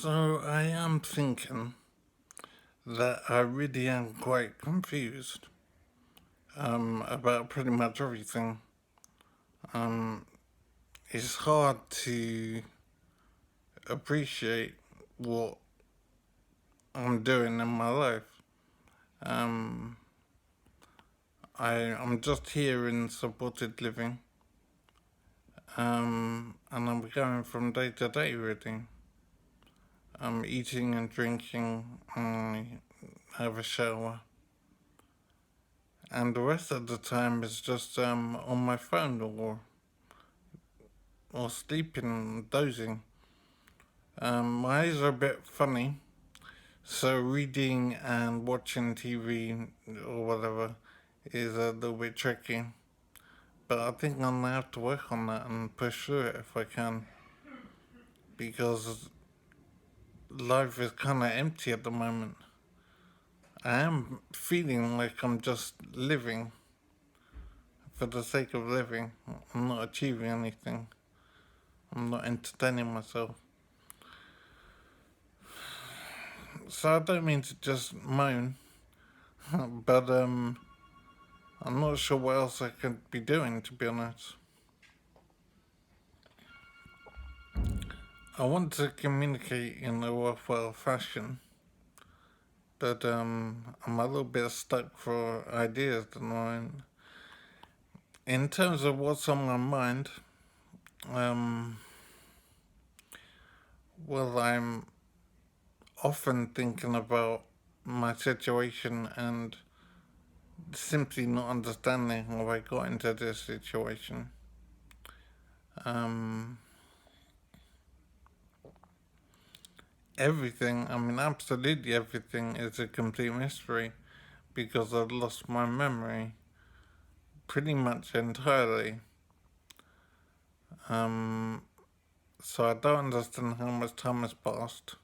So I am thinking that I really am quite confused about pretty much everything. Um, it's hard to appreciate what I'm doing in my life. Um, I'm just here in supported living, and I'm going from day to day really. I'm eating and drinking, I have a shower, and the rest of the time is just on my phone or sleeping, dozing. My eyes are a bit funny, so reading and watching TV or whatever is a little bit tricky. But I think I'm gonna have to work on that and push through it if I can, because life is kind of empty at the moment. I am feeling like I'm just living for the sake of living. I'm not achieving anything. I'm not entertaining myself. So I don't mean to just moan, but I'm not sure what else I could be doing, to be honest. I want to communicate in a worthwhile fashion, but I'm a little bit stuck for ideas at the moment. In terms of what's on my mind, um, well, I'm often thinking about my situation and simply not understanding how I got into this situation. Um, Everything, I mean, absolutely everything is a complete mystery because I've lost my memory pretty much entirely. Um, so I don't understand how much time has passed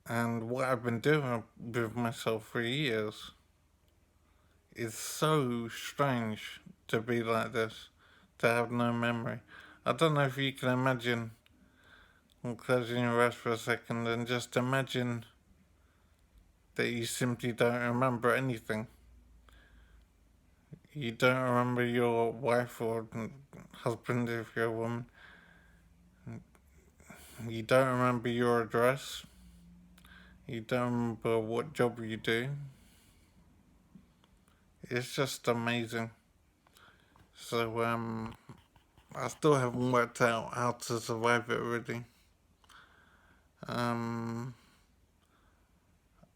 and what I've been doing with myself for years. It's so strange to be like this, to have no memory. I don't know if you can imagine, closing your eyes for a second and just imagine that you simply don't remember anything. You don't remember your wife or husband if you're a woman. You don't remember your address. You don't remember what job you do. It's just amazing. So I still haven't worked out how to survive it really. Um,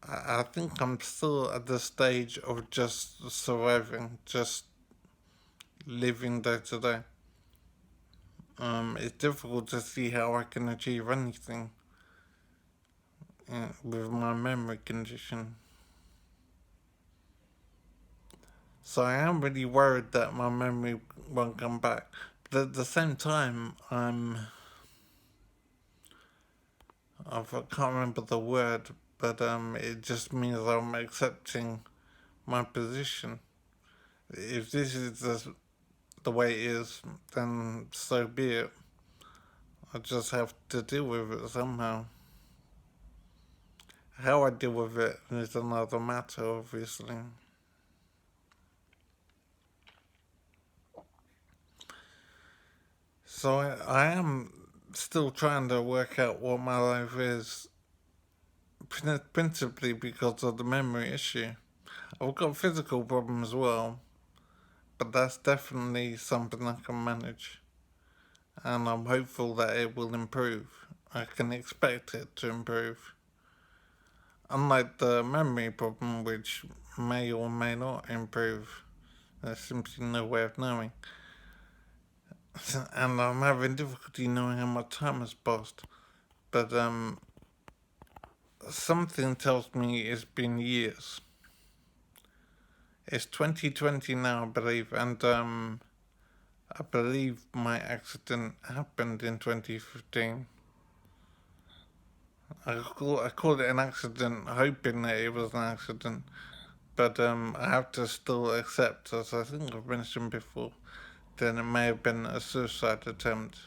I think I'm still at the stage of just surviving, just living day to day. It's difficult to see how I can achieve anything with my memory condition. So I am really worried that my memory won't come back. But at the same time, I can't remember the word, but it just means I'm accepting my position. If this is the way it is, then so be it. I just have to deal with it somehow. How I deal with it is another matter, obviously. So I am still trying to work out what my life is, principally because of the memory issue. I've got physical problems as well, but that's definitely something I can manage, and I'm hopeful that it will improve. I can expect it to improve. Unlike the memory problem, which may or may not improve, there's simply no way of knowing. And I'm having difficulty knowing how much time has passed, but something tells me it's been years. It's 2020 now, I believe, and I believe my accident happened in 2015. I call it an accident, hoping that it was an accident, but I have to still accept, as I think I've mentioned before, that it may have been a suicide attempt.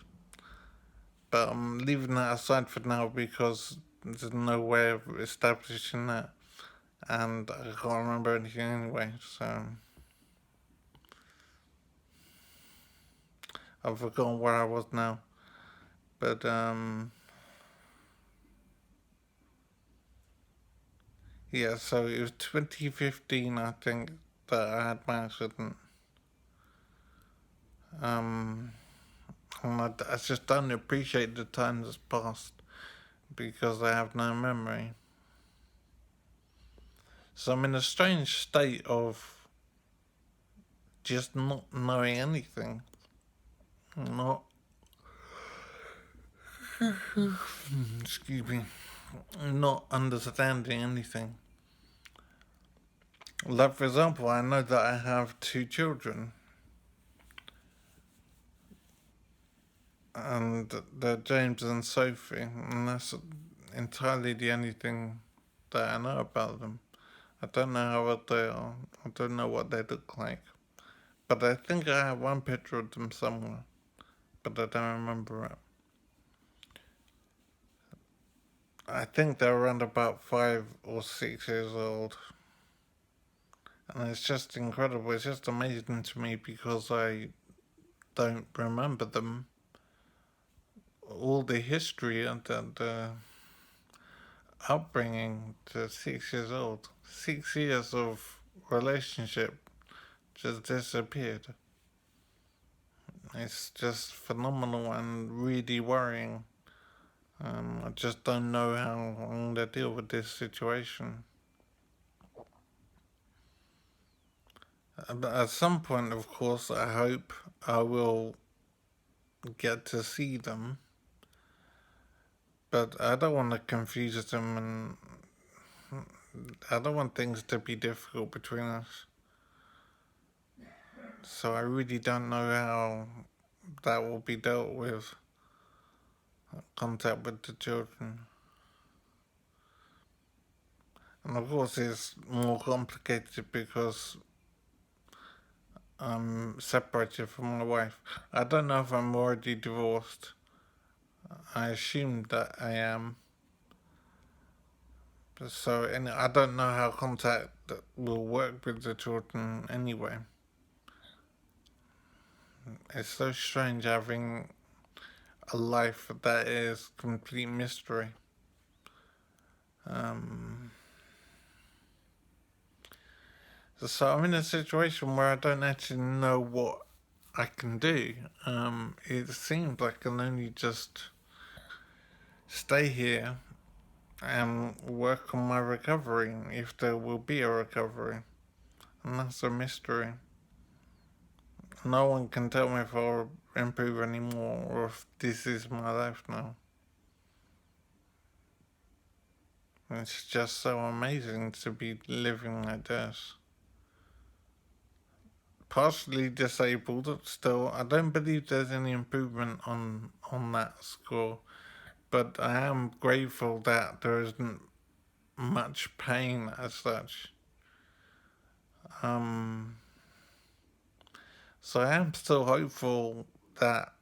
but I'm leaving that aside for now because there's no way of establishing that, and I can't remember anything anyway, so I've forgotten where I was now. But yeah, so it was 2015, I think, that I had my accident. And I just don't appreciate the time that's passed because I have no memory. So I'm in a strange state of just not knowing anything. Not, excuse me, not understanding anything. Like, for example, I know that I have 2 children, and they're James and Sophie, and that's entirely the only thing that I know about them. I don't know how old they are. I don't know what they look like. But I think I have one picture of them somewhere, but I don't remember it. I think they're around about 5 or 6 years old. And it's just incredible. It's just amazing to me because I don't remember them. All the history and the upbringing to 6 years old. 6 years of relationship just disappeared. It's just phenomenal and really worrying. I just don't know how I'm going to deal with this situation. But at some point, of course, I hope I will get to see them. But I don't want to confuse them, and I don't want things to be difficult between us. So I really don't know how that will be dealt with. Contact with the children. And of course, it's more complicated because I'm separated from my wife. I don't know if I'm already divorced. I assume that I am. So, and I don't know how contact will work with the children anyway. It's so strange having a life that is complete mystery. So I'm in a situation where I don't actually know what I can do. It seems like I can only just stay here and work on my recovery, if there will be a recovery. And that's a mystery. No one can tell me if I'll improve anymore or if this is my life now. It's just so amazing to be living like this. Partially disabled still. I don't believe there's any improvement on that score, but I am grateful that there isn't much pain as such. So I am still hopeful that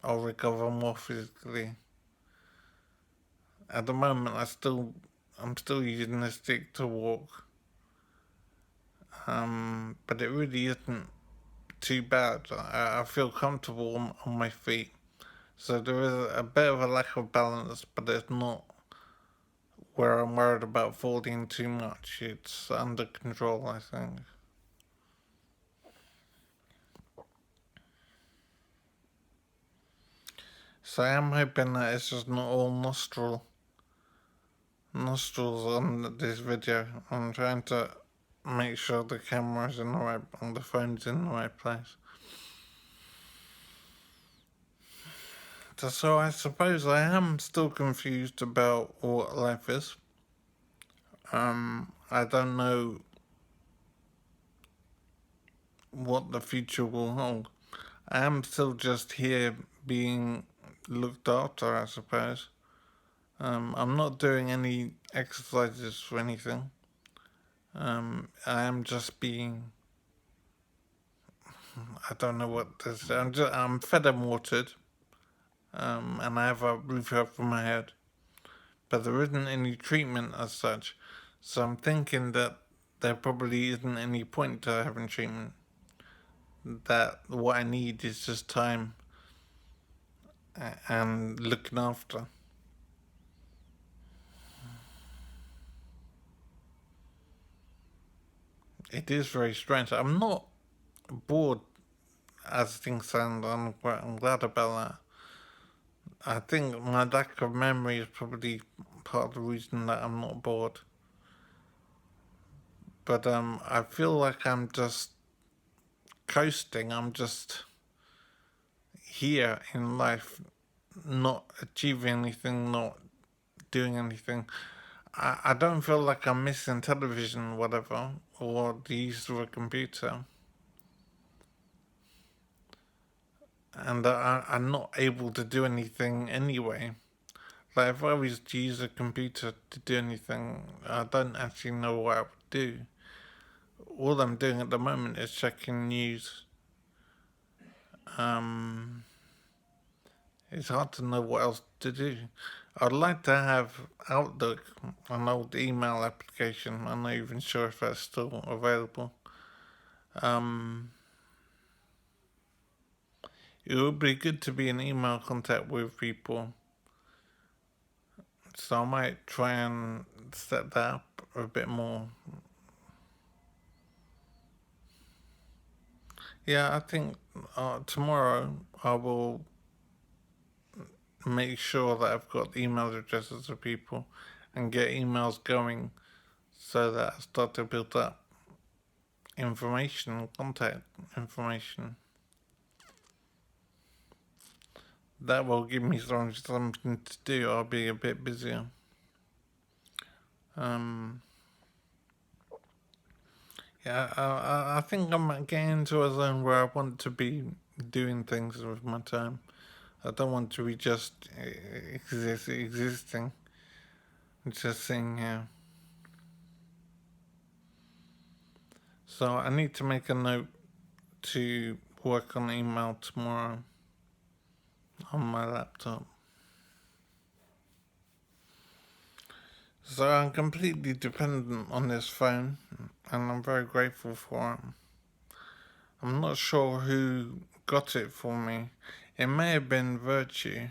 I'll recover more physically. At the moment, I'm still using a stick to walk, but it really isn't too bad. I feel comfortable on my feet, so there is a bit of a lack of balance, but it's not where I'm worried about falling too much. It's under control, I think. So I am hoping that it's just not all nostrils on this video. I'm trying to make sure the camera's in the right, and the phone's in the right place. So I suppose I am still confused about what life is. I don't know what the future will hold. I am still just here being looked after, I suppose. I'm not doing any exercises for anything. I am just being. I don't know what this. I'm fed and watered, and I have a roof over my head. But there isn't any treatment as such, so I'm thinking that there probably isn't any point to having treatment. That what I need is just time and looking after. It is very strange. I'm not bored as things stand. I'm glad about that. I think my lack of memory is probably part of the reason that I'm not bored. But I feel like I'm just coasting. I'm just here in life, not achieving anything, not doing anything. I don't feel like I'm missing television, whatever, or the use of a computer. And I'm not able to do anything anyway. Like, if I was to use a computer to do anything, I don't actually know what I would do. All I'm doing at the moment is checking news. Um, it's hard to know what else to do. I'd like to have Outlook, an old email application. I'm not even sure if that's still available. Um, it would be good to be in email contact with people, so I might try and set that up a bit more. Yeah, I think tomorrow I will make sure that I've got email addresses of people and get emails going so that I start to build up information, contact information. That will give me something to do. I'll be a bit busier. Um, yeah, I think I'm getting into a zone where I want to be doing things with my time. I don't want to be just existing, just sitting here. So I need to make a note to work on email tomorrow on my laptop. So I'm completely dependent on this phone, and I'm very grateful for it. I'm not sure who got it for me. It may have been Virtue,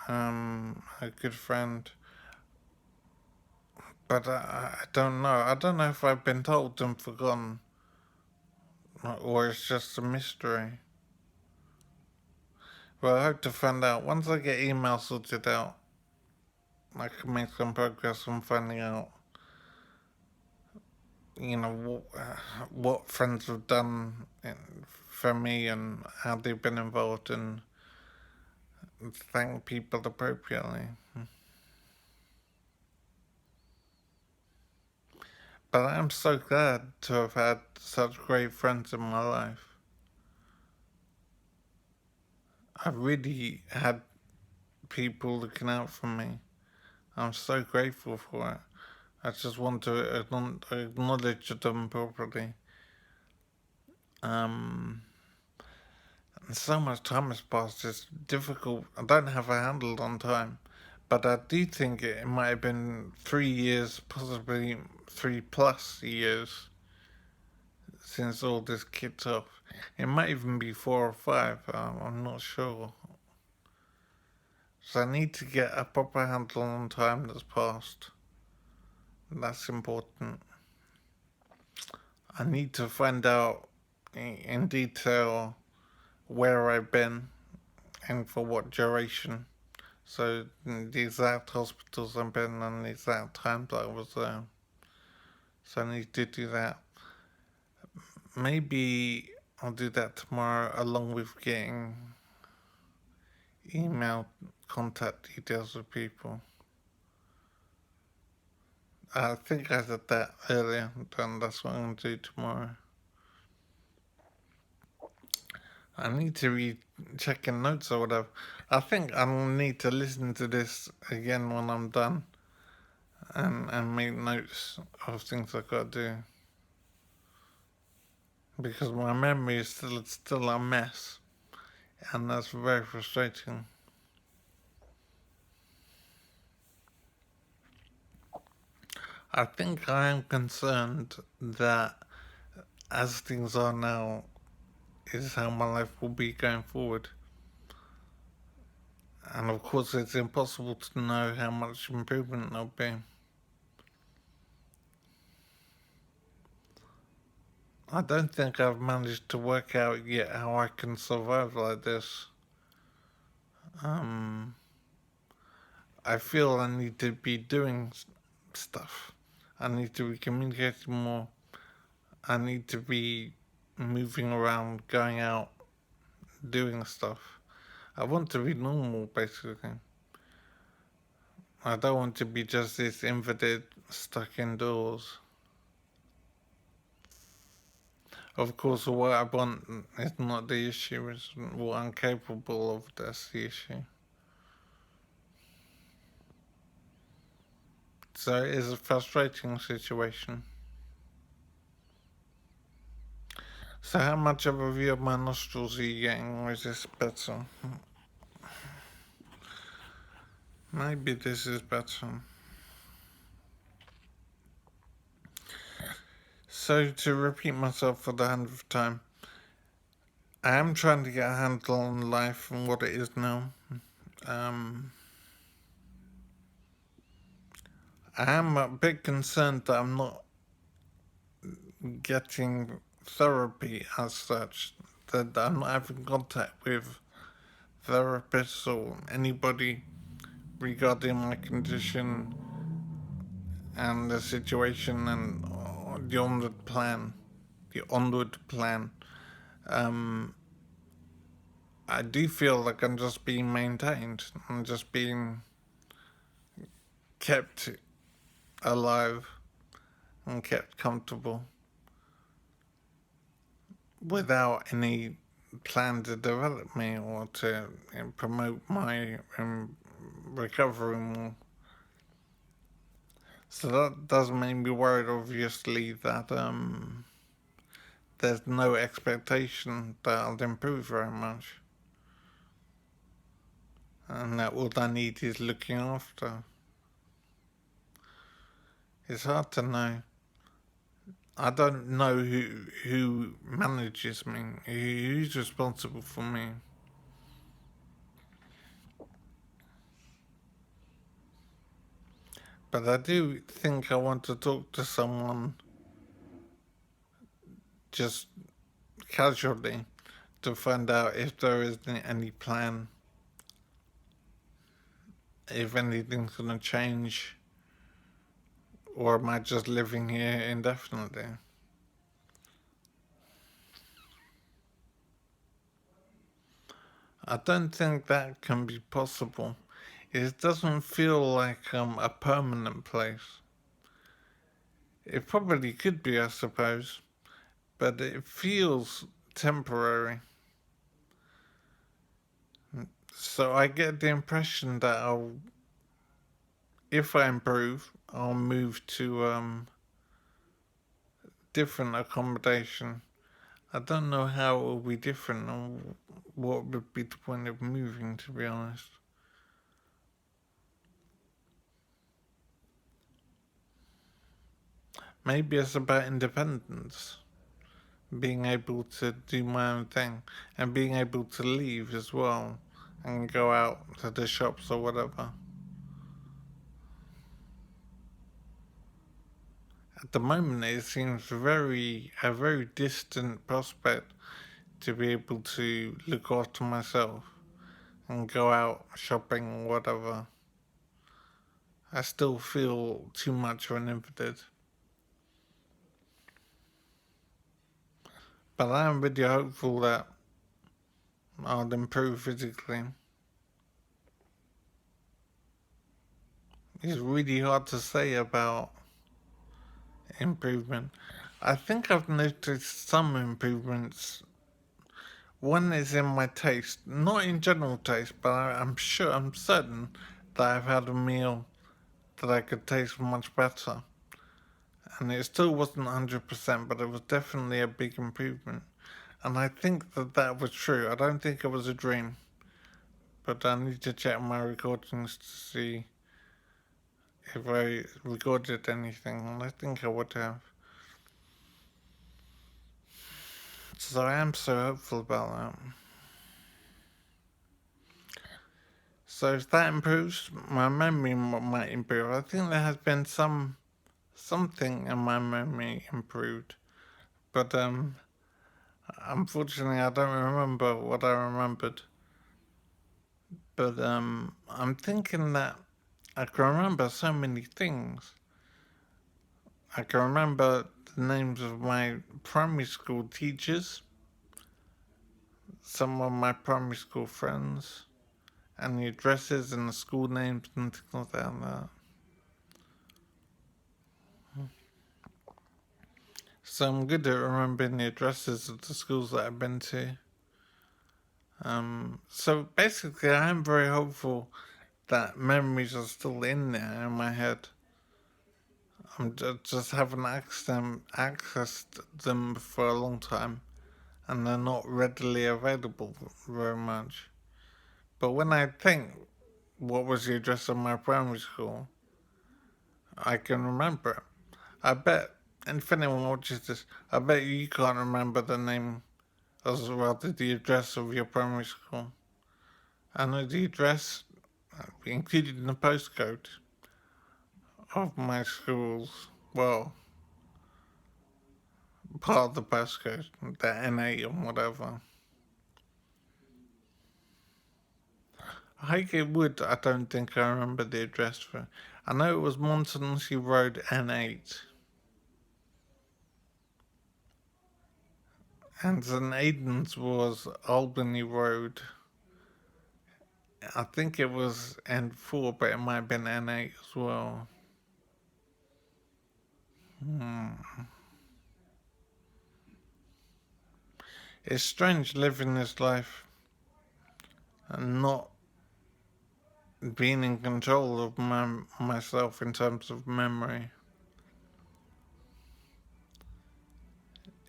a good friend, but I don't know. I don't know if I've been told and forgotten, or it's just a mystery. Well, I hope to find out. Once I get email sorted out, I can make some progress on finding out, what friends have done for me and how they've been involved, and thank people appropriately. But I'm so glad to have had such great friends in my life. I've really had people looking out for me. I'm so grateful for it. I just want to acknowledge them properly. Um, so much time has passed, it's difficult. I don't have a handle on time. But I do think it might have been 3 years, possibly 3+ years since all this kicked off. It might even be 4 or 5, I'm not sure. So I need to get a proper handle on time that's passed. That's important. I need to find out in detail where I've been and for what duration. So the exact hospitals I've been and the exact time that I was there. So I need to do that. Maybe I'll do that tomorrow along with getting email contact details of people. I think I said that earlier, and that's what I'm going to do tomorrow. I need to be checking notes or whatever. I think I'll need to listen to this again when I'm done and make notes of things I've got to do. Because my memory is still a mess. and that's very frustrating. I think I am concerned that as things are now, is how my life will be going forward. And of course, it's impossible to know how much improvement there'll be. I don't think I've managed to work out yet how I can survive like this. Um, I feel I need to be doing stuff. I need to be communicating more. I need to be moving around, going out, doing stuff. I want to be normal, basically. I don't want to be just this invalid stuck indoors. Of course, what I want is not the issue, it's what I'm capable of that's the issue. So it is a frustrating situation. So how much of a view of my nostrils are you getting, or is this better? Maybe this is better. So to repeat myself for the 100th time, I am trying to get a handle on life and what it is now. I am a bit concerned that I'm not getting therapy as such, that I'm not having contact with therapists or anybody regarding my condition and the situation and the onward plan. The onward plan. I do feel like I'm just being maintained. I'm just being kept alive and kept comfortable without any plan to develop me or to promote my recovery more. So that does make me worried, obviously, that there's no expectation that I'll improve very much. And that all I need is looking after. It's hard to know. I don't know who manages me, who's responsible for me. But I do think I want to talk to someone just casually to find out if there is any plan, if anything's going to change, or am I just living here indefinitely? I don't think that can be possible. It doesn't feel like a permanent place. It probably could be, I suppose, but it feels temporary. So I get the impression that if I improve, I'll move to different accommodation. I don't know how it will be different or what would be the point of moving, to be honest. Maybe it's about independence, being able to do my own thing, and being able to leave as well and go out to the shops or whatever. At the moment, it seems a very distant prospect to be able to look after myself and go out shopping or whatever. I still feel too much of an invalid. But I am really hopeful that I'll improve physically. It's really hard to say about improvement. I think I've noticed some improvements. One is in my taste, not in general taste, but I'm certain that I've had a meal that I could taste much better. And it still wasn't 100%, but it was definitely a big improvement. And I think that that was true. I don't think it was a dream, but I need to check my recordings to see if I recorded anything, and I think I would have. So I am so hopeful about that. So if that improves, my memory might improve. I think there has been something in my memory improved, but unfortunately I don't remember what I remembered. But I'm thinking that I can remember so many things. I can remember the names of my primary school teachers, some of my primary school friends, and the addresses and the school names and things like that. So I'm good at remembering the addresses of the schools that I've been to. So basically, I am very hopeful that memories are still in there in my head. Just haven't accessed them for a long time, and they're not readily available very much. But when I think what was the address of my primary school, I can remember it. I bet, and if anyone watches this, I bet you can't remember the name as well as the address of your primary school. I know the address, including the postcode of my school's, well, part of the postcode, the NA or whatever. Highgate Wood, I don't think I remember the address for. I know it was Montmorency Road N8. And St Aidan's was Albany Road. I think it was N4, but it might have been N8 as well. It's strange living this life and not being in control of myself in terms of memory.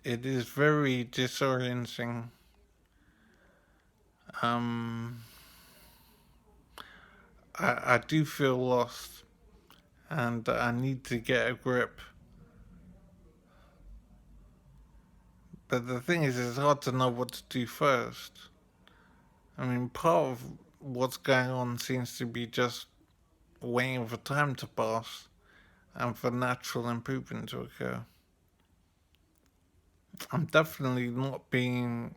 It is very disorienting. Um, I do feel lost, and I need to get a grip. But the thing is, it's hard to know what to do first. I mean, part of what's going on seems to be just waiting for time to pass and for natural improvement to occur. I'm definitely not being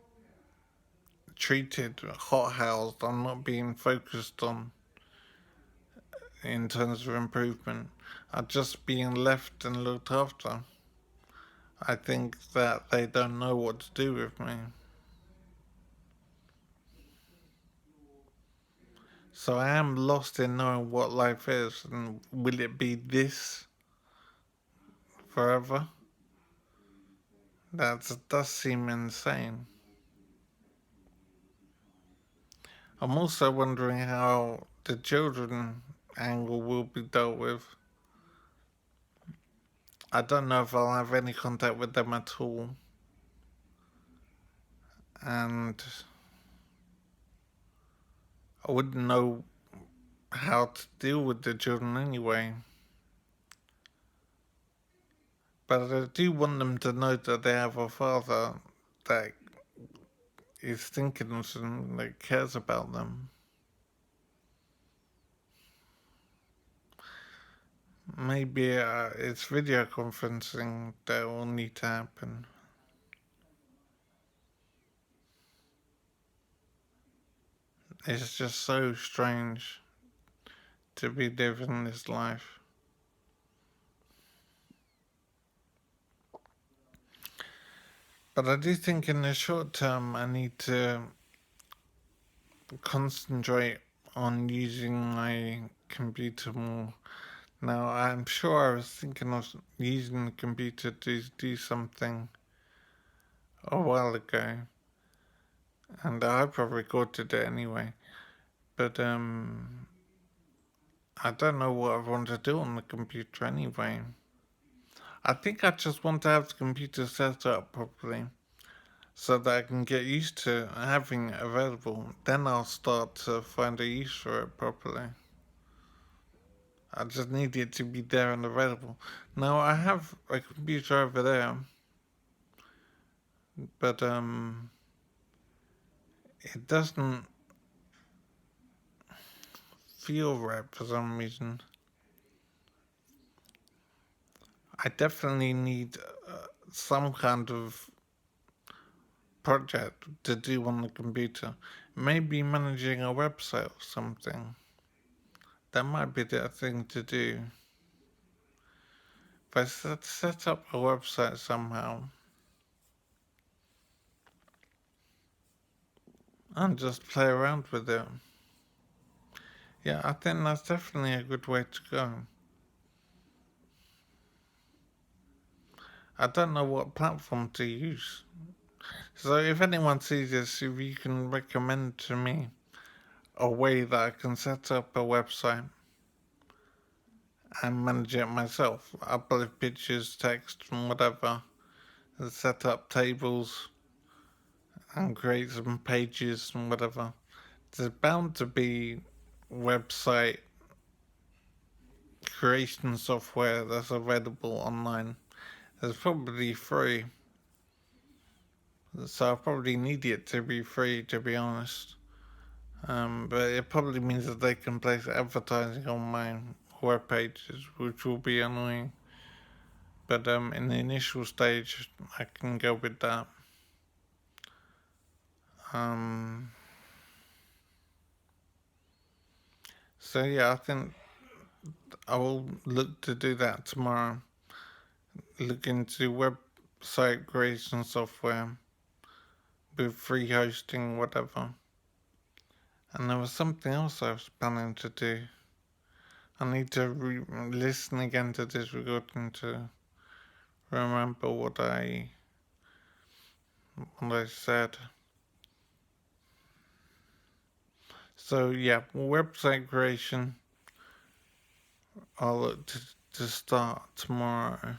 treated, hothoused. I'm not being focused on in terms of improvement. I'm just being left and looked after. I think that they don't know what to do with me. So I am lost in knowing what life is, and will it be this forever? That does seem insane. I'm also wondering how the children angle will be dealt with. I don't know if I'll have any contact with them at all. And I wouldn't know how to deal with the children anyway. But I do want them to know that they have a father that is thinking of them, that cares about them. Maybe it's video conferencing that will need to happen. It's just so strange to be living this life. But I do think in the short term I need to concentrate on using my computer more. Now, I'm sure I was thinking of using the computer to do something a while ago, and I hope I recorded it anyway. But I don't know what I want to do on the computer anyway. I think I just want to have the computer set up properly so that I can get used to having it available. Then I'll start to find a use for it properly. I just need it to be there and available. Now I have a computer over there, but it doesn't feel right for some reason. I definitely need some kind of project to do on the computer. Maybe managing a website or something. That might be the thing to do. If I set up a website somehow and just play around with it. Yeah, I think that's definitely a good way to go. I don't know what platform to use. So if anyone sees this, if you can recommend to me a way that I can set up a website and manage it myself, upload pictures, text, and whatever, and set up tables and create some pages and whatever. There's bound to be website creation software that's available online. There's probably free, so I probably need it to be free, to be honest. But it probably means that they can place advertising on my web pages, which will be annoying. But in the initial stage, I can go with that. Um, so yeah, I think I will look to do that tomorrow. Look into website creation software with free hosting, whatever. And there was something else I was planning to do. I need to listen again to this recording to remember what I said. So yeah, website creation. I'll look to start tomorrow.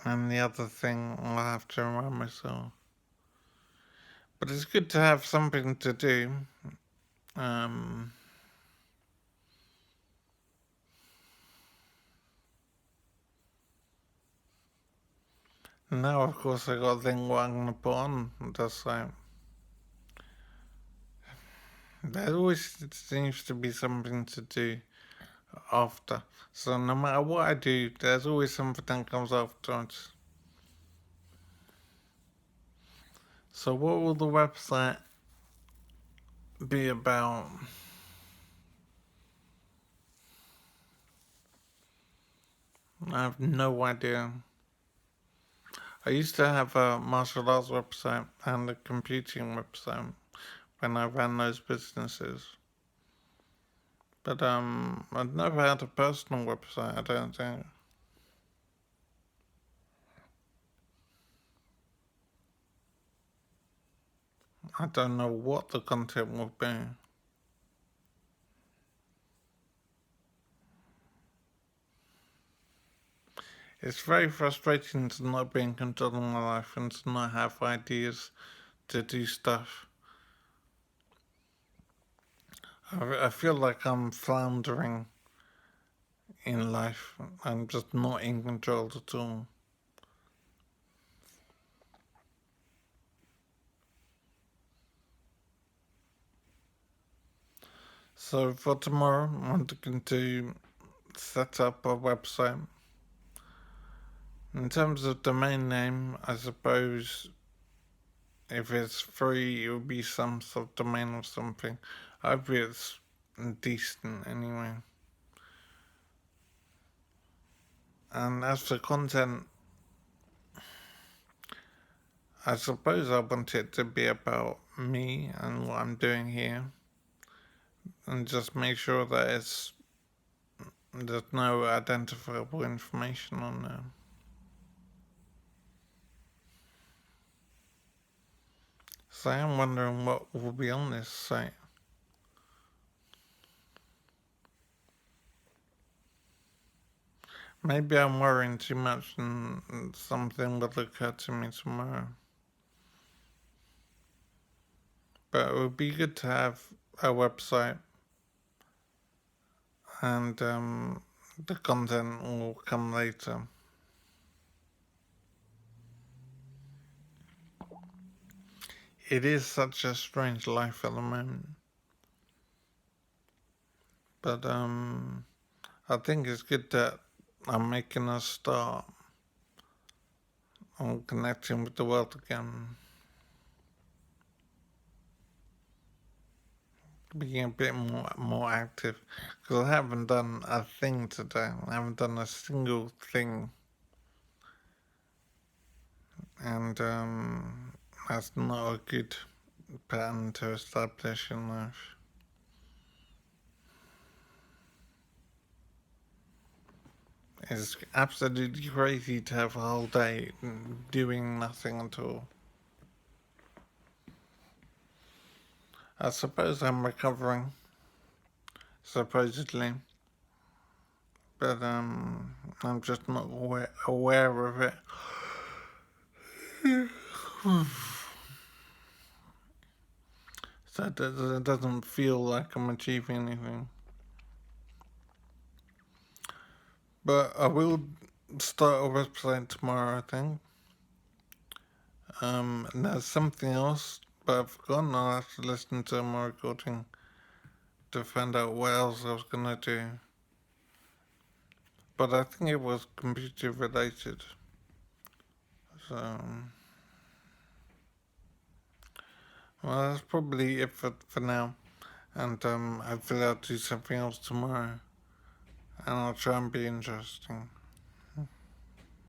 And the other thing I'll have to remind myself. But it's good to have something to do. Um, Now, of course, I got to think what I'm going to put on the site. There always seems to be something to do after. So no matter what I do, there's always something that comes afterwards. So what will the website be about? I have no idea. I used to have a martial arts website and a computing website when I ran those businesses. But I've never had a personal website, I don't think. I don't know what the content will be. It's very frustrating to not be in control of my life and to not have ideas to do stuff. I feel like I'm floundering in life. I'm just not in control at all. So for tomorrow, I'm looking to set up a website. In terms of domain name, I suppose if it's free, it would be some sort of domain or something. I hope it's decent anyway. And as for content, I suppose I want it to be about me and what I'm doing here, and just make sure that there's no identifiable information on there. So I am wondering what will be on this site. Maybe I'm worrying too much and something will occur to me tomorrow. But it would be good to have a website, and the content will come later. It is such a strange life at the moment, but I think it's good that I'm making a start on connecting with the world again, being a bit more active, because I haven't done a thing today. I haven't done a single thing, and that's not a good pattern to establish in life. It's absolutely crazy to have a whole day doing nothing at all. I suppose I'm recovering, supposedly, but I'm just not aware of it. So it doesn't feel like I'm achieving anything. But I will start a website tomorrow, I think. And there's something else, but I've forgotten. I'll have to listen to my recording to find out what else I was gonna do. But I think it was computer related. So, well, that's probably it for now. And hopefully I'll do something else tomorrow. And I'll try and be interesting.